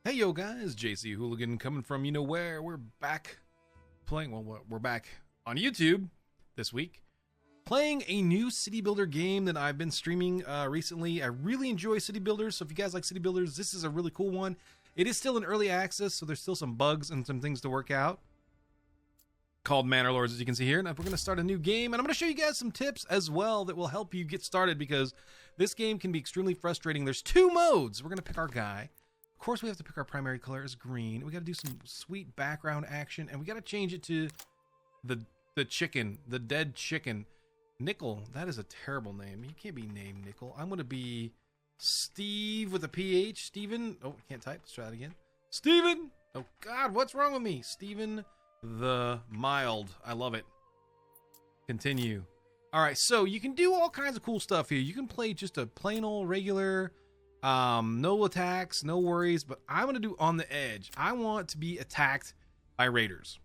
Hey yo guys, JC Hooligan coming from you know where. We're back playing, well, we're back on YouTube this week playing a new city builder game that I've been streaming recently. I really enjoy city builders, so if you guys like city builders, this is a really cool one. It is still in early access, so there's still some bugs and some things to work out. Called Manor Lords, as you can see here. Now we're going to start a new game, and I'm going to show you guys some tips as well that will help you get started, because this game can be extremely frustrating. There's two modes. We're going to pick our guy. Of course, we have to pick our primary color as green. We got to do some sweet background action, and we got to change it to the chicken, the dead chicken. Nickel, that is a terrible name. You can't be named Nickel. I'm going to be Steve with a PH. Steven. Oh, I can't type. Let's try that again. Steven. Oh, God, what's wrong with me? Steven the Mild. I love it. Continue. All right, so you can do all kinds of cool stuff here. You can play just a plain old regular... no attacks, no worries, but I'm going to do on the edge. I want to be attacked by raiders.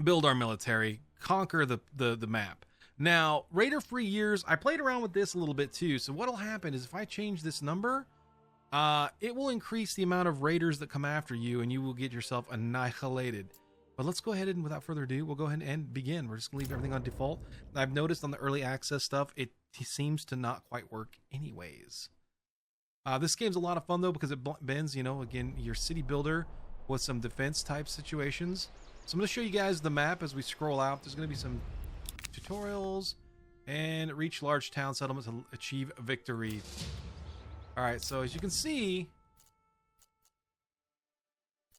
Build our military, conquer the map. Now, raider-free years, I played around with this a little bit too, so what'll happen is if I change this number, it will increase the amount of raiders that come after you, and you will get yourself annihilated. But let's go ahead and, without further ado, we'll go ahead and begin. We're just going to leave everything on default. I've noticed on the early access stuff, it seems to not quite work anyways. This game's a lot of fun though, because it bends, you know, again, your city builder with some defense type situations. So I'm going to show you guys the map as we scroll out. There's going to be some tutorials and reach large town settlements to achieve victory. All right, so as you can see,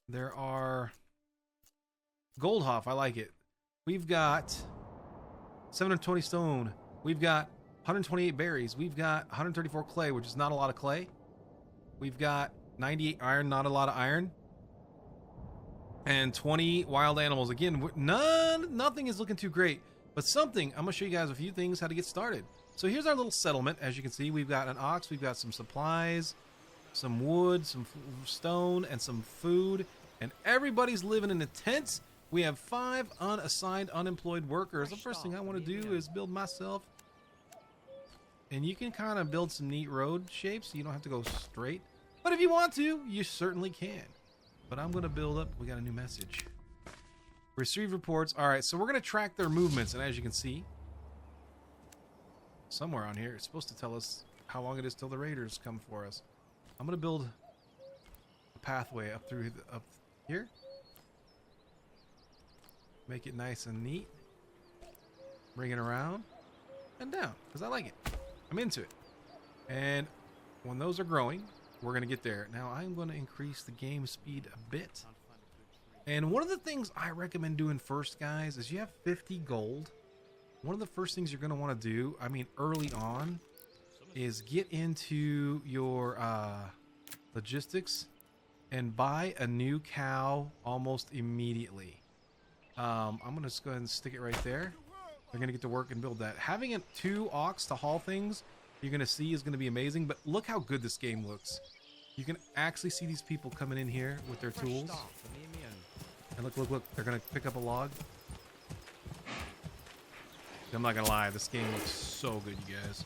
there are Goldhoff. I like it. We've got 720 stone. We've got 128 berries. We've got 134 clay, which is not a lot of clay. We've got 98 iron, not a lot of iron. And 20 wild animals. Again, nothing is looking too great. But something, I'm going to show you guys a few things how to get started. So here's our little settlement. As you can see, we've got an ox, we've got some supplies, some wood, some stone, and some food. And everybody's living in a tent. We have 5 unassigned unemployed workers. The first thing I want to do is build myself. And you can kind of build some neat road shapes. So you don't have to go straight. But if you want to, you certainly can. But I'm going to build up. We got a new message. Receive reports. All right, so we're going to track their movements. And as you can see, somewhere on here, it's supposed to tell us how long it is till the raiders come for us. I'm going to build a pathway up through up here. Make it nice and neat. Bring it around and down, because I like it. I'm into it. And when those are growing, we're going to get there. Now, I'm going to increase the game speed a bit. And one of the things I recommend doing first, guys, is you have 50 gold. One of the first things you're going to want to do, I mean, early on, is get into your logistics and buy a new cow almost immediately. I'm going to just go ahead and stick it right there. They're going to get to work and build that. Having 2 ox to haul things, you're going to see is going to be amazing. But look how good this game looks. You can actually see these people coming in here with their tools. And look. They're going to pick up a log. I'm not going to lie. This game looks so good, you guys.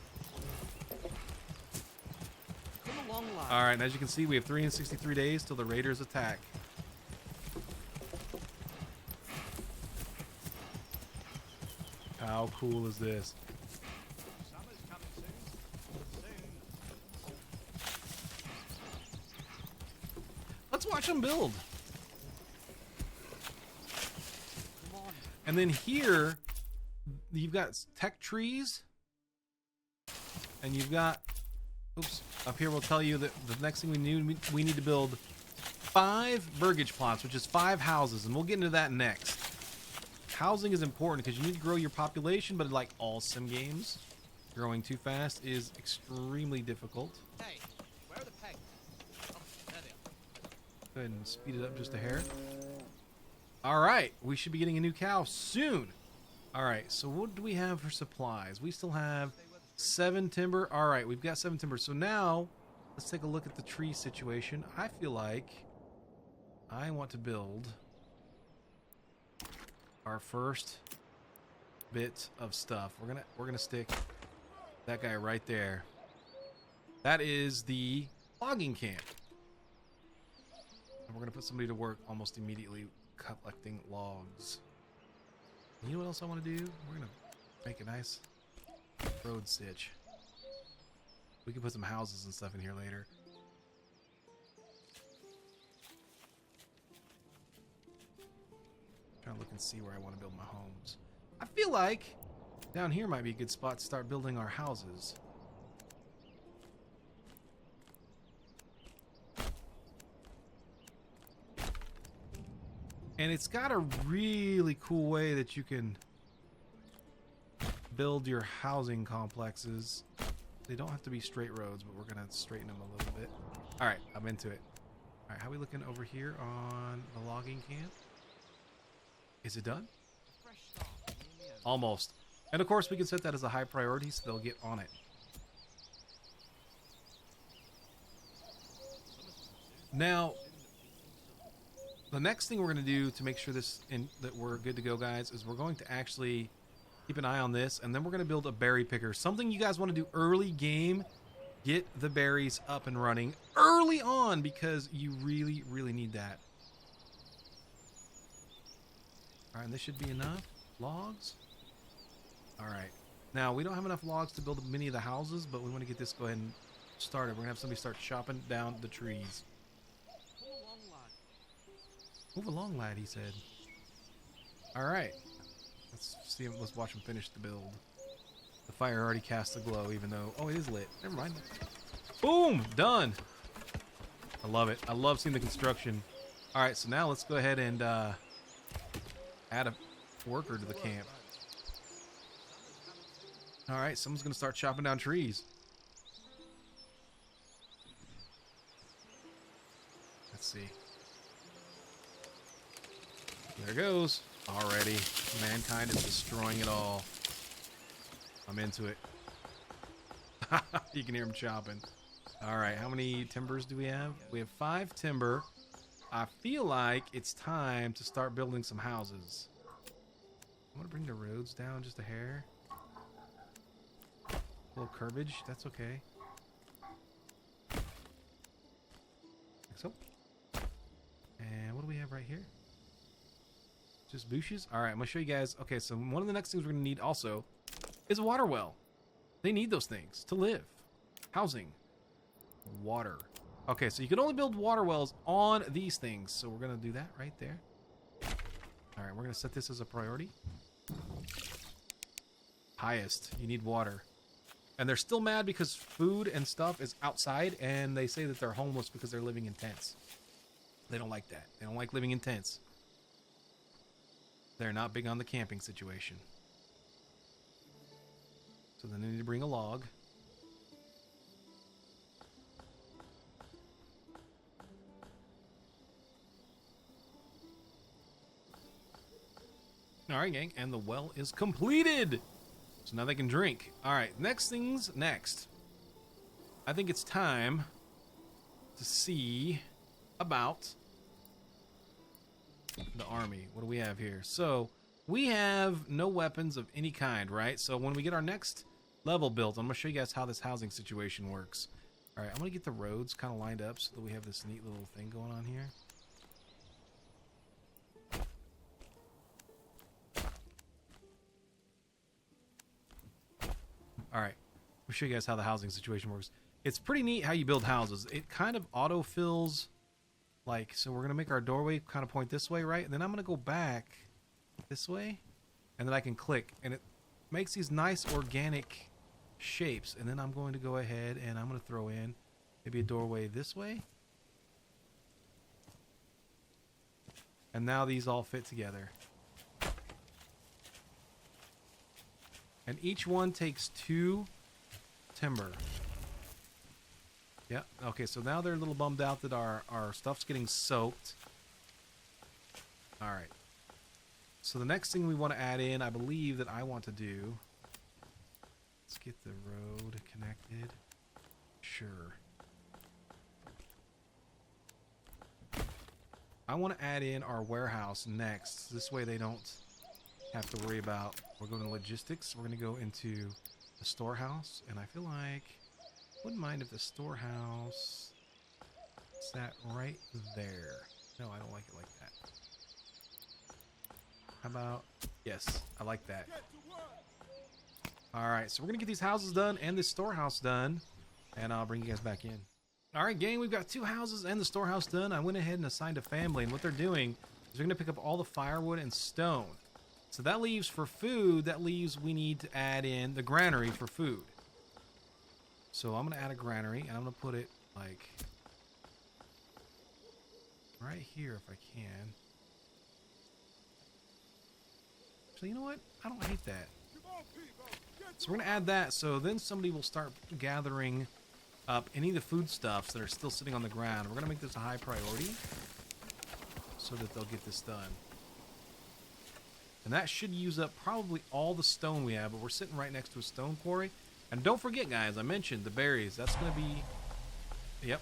All right, and as you can see, we have 363 days till the raiders attack. How cool is this? Let's watch them build. And then here, you've got tech trees. And you've got, oops, up here we'll tell you that the next thing we need to build 5 burgage plots, which is 5 houses. And we'll get into that next. Housing is important because you need to grow your population, but like all sim games, growing too fast is extremely difficult. Hey, where are the pegs? Oh, there they are. Go ahead and speed it up just a hair. All right, we should be getting a new cow soon. All right, so what do we have for supplies? We still have 7 timber. All right, we've got 7 timber. So now let's take a look at the tree situation. I feel like I want to build our first bit of stuff. We're gonna stick that guy right there. That is the logging camp. put somebody to work almost immediately collecting logs. And you know what else I want to do? We're gonna make a nice road stitch. We can put some houses and stuff in here later. Trying to look and see where I want to build my homes. I feel like down here might be a good spot to start building our houses. And it's got a really cool way that you can build your housing complexes. They don't have to be straight roads, but we're going to straighten them a little bit. All right, I'm into it. All right, how are we looking over here on the logging camp? Is it done? Almost. And of course, we can set that as a high priority so they'll get on it. Now, the next thing we're going to do to make sure that we're good to go, guys, is we're going to actually keep an eye on this, and then we're going to build a berry picker. Something you guys want to do early game. Get the berries up and running early on because you really, really need that. All right, and this should be enough logs. All right. Now, we don't have enough logs to build many of the houses, but we want to get this go ahead and started. We're going to have somebody start chopping down the trees. Move along, lad, he said. All right. Let's see him. Let's watch him finish the build. The fire already cast a glow, even though... Oh, it is lit. Never mind. Boom! Done! I love it. I love seeing the construction. All right, so now let's go ahead and add a worker to the camp. All right, someone's going to start chopping down trees. Let's see. There goes. Already. Mankind is destroying it all. I'm into it. You can hear him chopping. All right, how many timbers do we have? We have 5 timber. I feel like it's time to start building some houses. I'm going to bring the roads down just a hair. A little curbage, that's okay. Like so. And what do we have right here? Just bushes? All right, I'm going to show you guys. Okay, so one of the next things we're going to need also is a water well. They need those things to live. Housing. Water. Okay, so you can only build water wells on these things. So we're going to do that right there. All right, we're going to set this as a priority. Highest. You need water. And they're still mad because food and stuff is outside, and they say that they're homeless because they're living in tents. They don't like that. They don't like living in tents. They're not big on the camping situation. So then they need to bring a log. All right, gang, and the well is completed. So now they can drink. All right, next things next. I think it's time to see about the army. What do we have here? So we have no weapons of any kind, right? So when we get our next level built, I'm going to show you guys how this housing situation works. All right, I'm going to get the roads kind of lined up so that we have this neat little thing going on here. All right, I'll show you guys how the housing situation works. It's pretty neat how you build houses. It kind of auto-fills, like, so we're going to make our doorway kind of point this way, right? And then I'm going to go back this way, and then I can click, and it makes these nice organic shapes. And then I'm going to go ahead and I'm going to throw in maybe a doorway this way. And now these all fit together. And each one takes 2 timber. Yeah, okay, so now they're a little bummed out that our stuff's getting soaked. Alright. So the next thing we want to add in, I believe that I want to do... Let's get the road connected. Sure. I want to add in our warehouse next. This way they don't have to worry about... We're going to logistics. We're going to go into the storehouse. And I feel like... Wouldn't mind if the storehouse sat right there. No, I don't like it like that. How about... Yes, I like that. Alright, so we're going to get these houses done and this storehouse done. And I'll bring you guys back in. Alright, gang, we've got 2 houses and the storehouse done. I went ahead and assigned a family. And what they're doing is they're going to pick up all the firewood and stone. So that leaves for food, that leaves we need to add in the granary for food. So I'm going to add a granary and I'm going to put it like right here if I can. So you know what? I don't hate that. So we're going to add that so then somebody will start gathering up any of the foodstuffs that are still sitting on the ground. We're going to make this a high priority so that they'll get this done. And that should use up probably all the stone we have, but we're sitting right next to a stone quarry. And don't forget, guys, I mentioned the berries. That's going to be... Yep.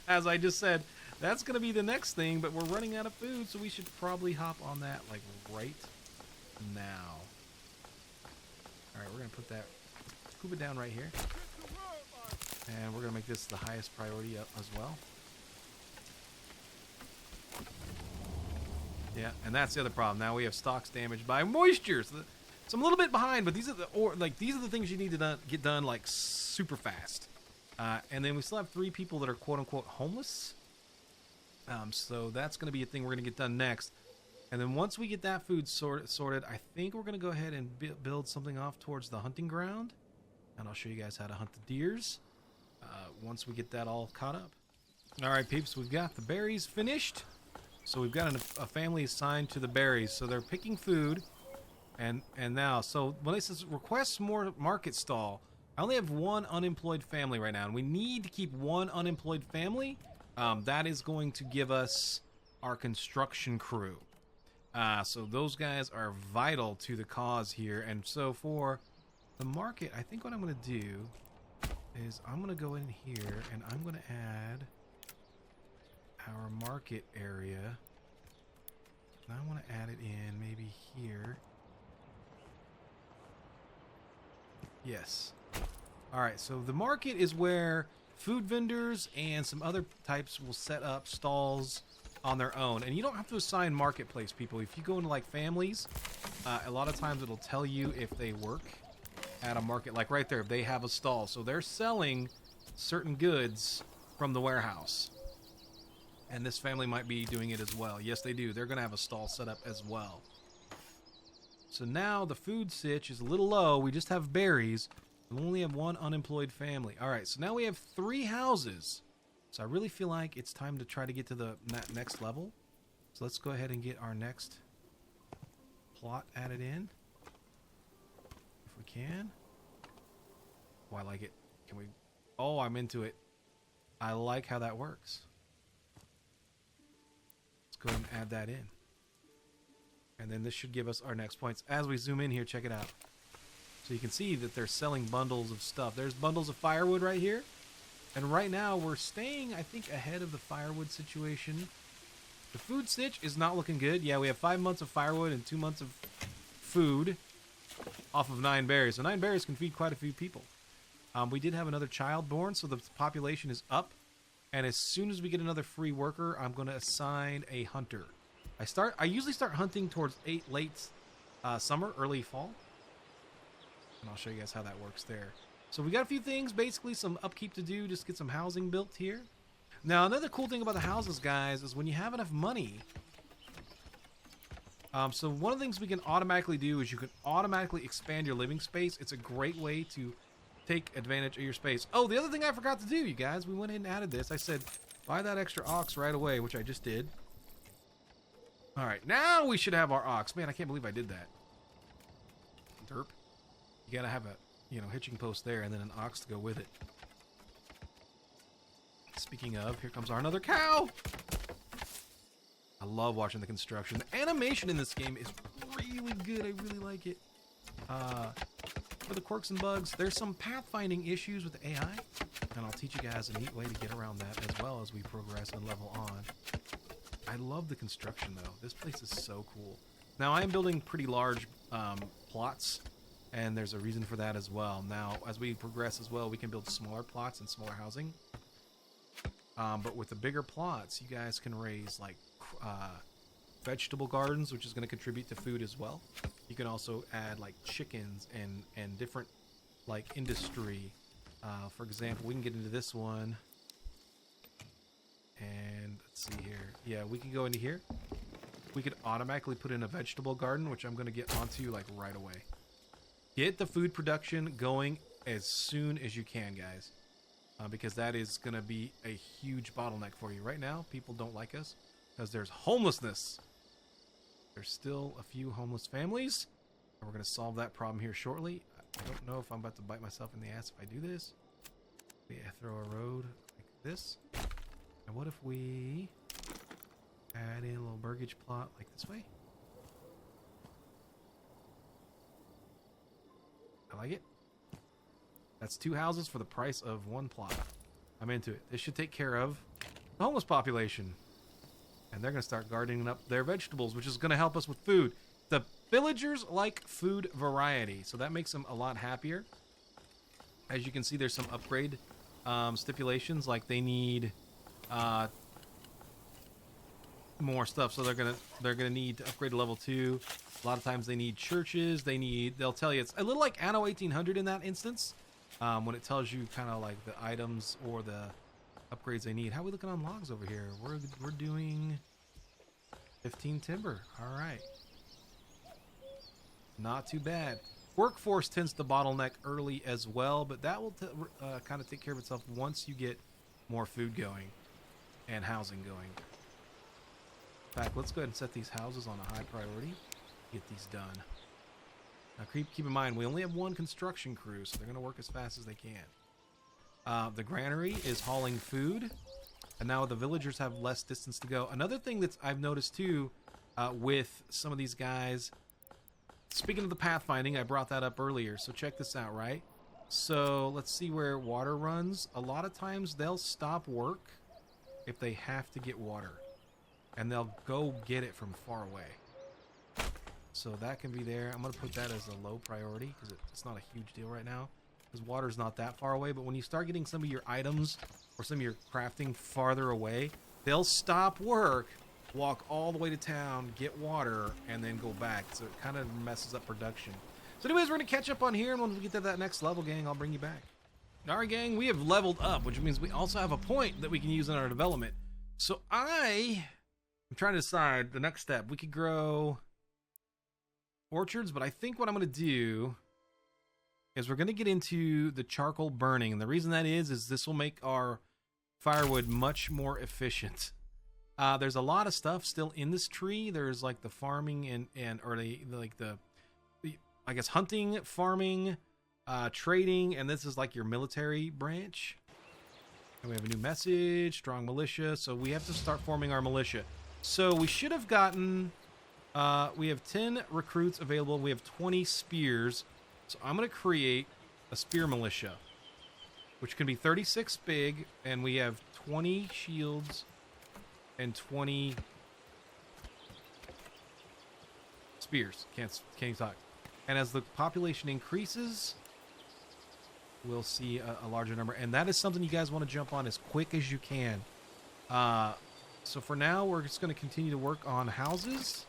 As I just said, that's going to be the next thing, but we're running out of food, so we should probably hop on that, like, right now. Alright, we're going to put that... Scoop it down right here. And we're going to make this the highest priority up as well. Yeah, and that's the other problem. Now we have stocks damaged by moisture. So I'm a little bit behind, but these are the things you need to get done like super fast. And then we still have 3 people that are quote unquote homeless. So that's going to be a thing we're going to get done next. And then once we get that food sorted, I think we're going to go ahead and build something off towards the hunting ground. And I'll show you guys how to hunt the deers once we get that all caught up. All right, peeps, we've got the berries finished. So we've got a family assigned to the berries. So they're picking food. And now, so when it says request more market stall, I only have 1 unemployed family right now. And we need to keep 1 unemployed family. That is going to give us our construction crew. So those guys are vital to the cause here. And so for the market, I think what I'm going to do is I'm going to go in here and I'm going to add our market area. And I want to add it in maybe here. Yes. Alright, so the market is where food vendors and some other types will set up stalls on their own. And you don't have to assign marketplace people. If you go into like families, a lot of times it'll tell you if they work at a market. Like right there, if they have a stall. So they're selling certain goods from the warehouse. And this family might be doing it as well. Yes, they do. They're going to have a stall set up as well. So now the food sitch is a little low. We just have berries. We only have 1 unemployed family. All right, so now we have 3 houses. So I really feel like it's time to try to get to the next level. So let's go ahead and get our next plot added in. If we can. Oh, I like it. Can we... Oh, I'm into it. I like how that works. Let's go ahead and add that in. And then this should give us our next points. As we zoom in here, check it out. So you can see that they're selling bundles of stuff. There's bundles of firewood right here. And right now we're staying, I think, ahead of the firewood situation. The food stitch is not looking good. Yeah, we have 5 months of firewood and 2 months of food off of 9 berries. So 9 berries can feed quite a few people. We did have another child born, so the population is up. And as soon as we get another free worker, I'm going to assign a hunter. I usually start hunting towards late summer, early fall. And I'll show you guys how that works there. So we got a few things, basically some upkeep to do, just get some housing built here. Now another cool thing about the houses, guys, is when you have enough money. So one of the things we can automatically do is you can automatically expand your living space. It's a great way to take advantage of your space. Oh, the other thing I forgot to do, you guys, we went ahead and added this. I said, buy that extra ox right away, which I just did. All right, now we should have our ox. Man, I can't believe I did that. Derp. You gotta have a, hitching post there and then an ox to go with it. Speaking of, here comes our another cow. I love watching the construction. The animation in this game is really good. I really like it. For the quirks and bugs, there's some pathfinding issues with the AI, and I'll teach you guys a neat way to get around that as well as we progress and level on. I love the construction, though. This place is so cool. Now, I am building pretty large plots, and there's a reason for that as well. Now, as we progress as well, we can build smaller plots and smaller housing. But with the bigger plots, you guys can raise like vegetable gardens, which is going to contribute to food as well. You can also add like chickens and different like industry. For example, we can get into this one. And let's see here. Yeah, we can go into here. We could automatically put in a vegetable garden, which I'm going to get onto like right away. Get the food production going as soon as you can, guys. Because that is going to be a huge bottleneck for you. Right now, people don't like us because there's homelessness. There's still a few homeless families. And we're going to solve that problem here shortly. I don't know if I'm about to bite myself in the ass if I do this. Yeah, throw a road like this. And what if we add in a little burgage plot like this way? I like it. That's 2 houses for the price of 1 plot. I'm into it. This should take care of the homeless population. And they're going to start gardening up their vegetables, which is going to help us with food. The villagers like food variety, so that makes them a lot happier. As you can see, there's some upgrade stipulations, like they need more stuff, so they're gonna need to upgrade to level 2. A lot of times they need churches. They'll tell you it's a little like Anno 1800 in that instance, when it tells you kind of like the items or the upgrades they need. How are we looking on logs over here? We're doing 15 timber. All right, not too bad. Workforce tends to bottleneck early as well, but that will kind of take care of itself once you get more food going and housing going. In fact, let's go ahead and set these houses on a high priority. Get these done. Now keep in mind, we only have 1 construction crew, so they're going to work as fast as they can. The granary is hauling food, and now the villagers have less distance to go. Another thing that I've noticed too with some of these guys, speaking of the pathfinding, I brought that up earlier, so check this out, right? So let's see where water runs. A lot of times they'll stop work if they have to get water, and they'll go get it from far away. So that can be there. I'm going to put that as a low priority because it's not a huge deal right now, because water's not that far away. But when you start getting some of your items or some of your crafting farther away, they'll stop work, walk all the way to town, get water, and then go back. So it kind of messes up production. So anyways, we're going to catch up on here, and when we get to that next level, gang, I'll bring you back. All right, gang, we have leveled up, which means we also have a point that we can use in our development. So I'm trying to decide the next step. We could grow orchards, but I think what I'm going to do is we're going to get into the charcoal burning. And the reason that is this will make our firewood much more efficient. There's a lot of stuff still in this tree. There's like the farming or the I guess hunting, farming, trading, and this is like your military branch. And we have a new message, strong militia. So we have to start forming our militia. So we should have gotten, we have 10 recruits available. We have 20 spears. So I'm going to create a spear militia, which can be 36 big, and we have 20 shields and 20 spears. Can't talk. And as the population increases, we'll see a larger number. And that is something you guys want to jump on as quick as you can. So for now, we're just going to continue to work on houses.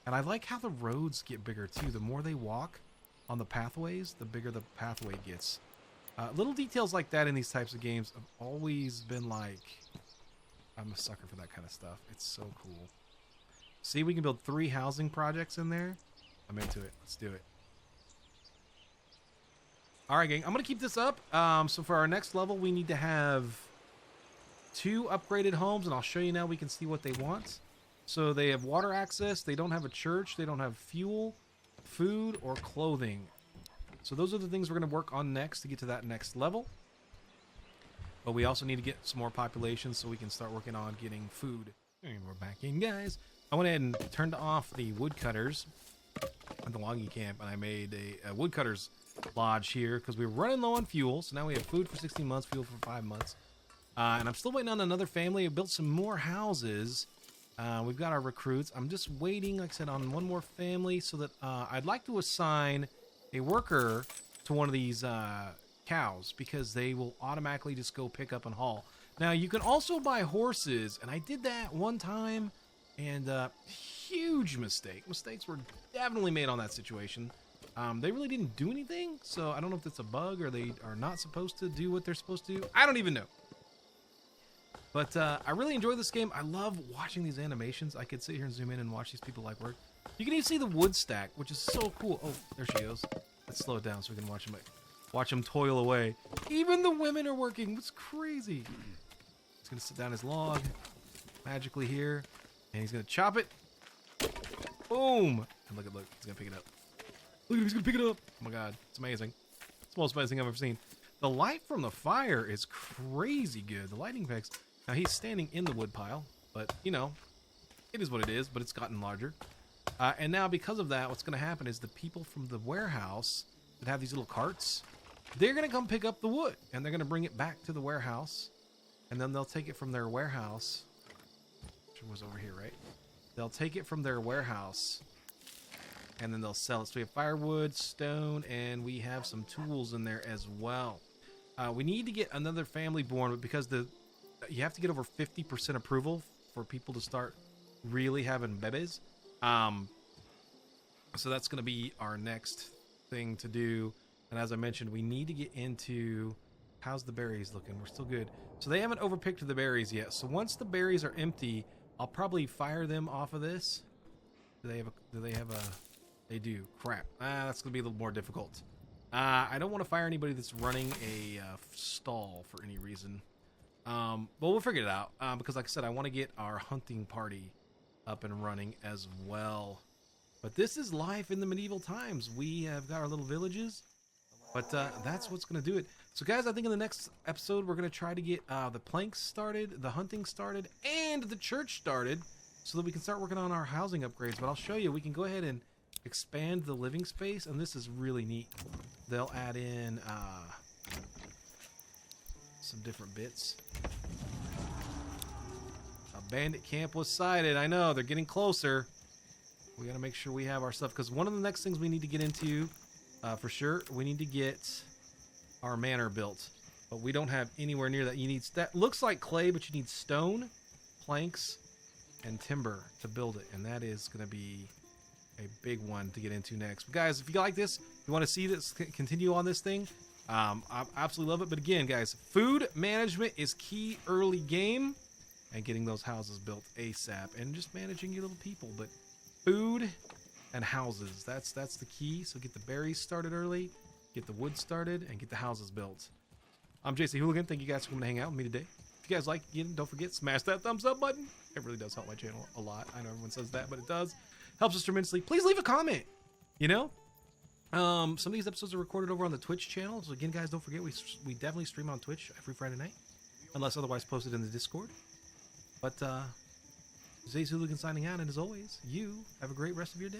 And I like how the roads get bigger too. The more they walk on the pathways, the bigger the pathway gets. Little details like that in these types of games have always been like, I'm a sucker for that kind of stuff. It's so cool. See, we can build 3 housing projects in there. I'm into it. Let's do it. All right, gang. I'm going to keep this up. So for our next level, we need to have 2 upgraded homes, and I'll show you now. We can see what they want. So they have water access. They don't have a church. They don't have fuel, food, or clothing. So those are the things we're going to work on next to get to that next level. But we also need to get some more population so we can start working on getting food. And we're back in, guys. I went ahead and turned off the woodcutters at the logging camp, and I made a woodcutters lodge here because we were running low on fuel. So now we have food for 16 months, fuel for 5 months. And I'm still waiting on another family. I built some more houses. We've got our recruits. I'm just waiting, like I said, on one more family so that I'd like to assign a worker to one of these cows because they will automatically just go pick up and haul. Now, you can also buy horses, and I did that one time, and huge mistake. Mistakes were definitely made on that situation. They really didn't do anything, so I don't know if it's a bug or they are not supposed to do what they're supposed to do. I don't even know. But I really enjoy this game. I love watching these animations. I could sit here and zoom in and watch these people like work. You can even see the wood stack, which is so cool. Oh, there she goes. Let's slow it down so we can watch them toil away. Even the women are working. It's crazy. He's gonna sit down his log magically here, and he's gonna chop it. Boom! And look, he's gonna pick it up. Look at him, he's gonna pick it up. Oh my god, it's amazing. It's the most amazing thing I've ever seen. The light from the fire is crazy good. The lighting effects. Now he's standing in the wood pile, but you know, it is what it is. But it's gotten larger. And now because of that, what's gonna happen is the people from the warehouse that have these little carts, they're gonna come pick up the wood, and they're gonna bring it back to the warehouse. And then they'll take it from their warehouse, which was over here, right? They'll take it from their warehouse, and then they'll sell it. So we have firewood, stone, and we have some tools in there as well. We need to get another family born, but because you have to get over 50% approval for people to start really having babies. So that's going to be our next thing to do. And as I mentioned, we need to get into... How's the berries looking? We're still good. So they haven't overpicked the berries yet. So once the berries are empty, I'll probably fire them off of this. Do they have a... They do. Crap. That's going to be a little more difficult. I don't want to fire anybody that's running a stall for any reason. But we'll figure it out. Because like I said, I want to get our hunting party up and running as well. But this is life in the medieval times. We have got our little villages. But that's what's going to do it. So guys, I think in the next episode, we're going to try to get the planks started, the hunting started, and the church started so that we can start working on our housing upgrades. But I'll show you, we can go ahead and expand the living space, and this is really neat. They'll add in some different bits. A bandit camp was sighted. I know, they're getting closer. We got to make sure we have our stuff, because one of the next things we need to get into, for sure, we need to get our manor built, but we don't have anywhere near that. You need that looks like clay, but you need stone, planks, and timber to build it, and that is going to be a big one to get into next. But guys, if you like this, if you want to see this continue on this thing, I absolutely love it. But again, guys, food management is key early game, and getting those houses built ASAP, and just managing your little people. But food and houses, that's the key. So get the berries started early, get the wood started, and get the houses built. I'm JC Hooligan. Thank you guys for coming to hang out with me today. If you guys like it, don't forget, smash that thumbs up button. It really does help my channel a lot. I know everyone says that, but it does. Helps us tremendously. Please leave a comment. You know? Some of these episodes are recorded over on the Twitch channel. So again, guys, don't forget, we definitely stream on Twitch every Friday night. Unless otherwise posted in the Discord. But, JC Hooligan signing out, and as always, you have a great rest of your day.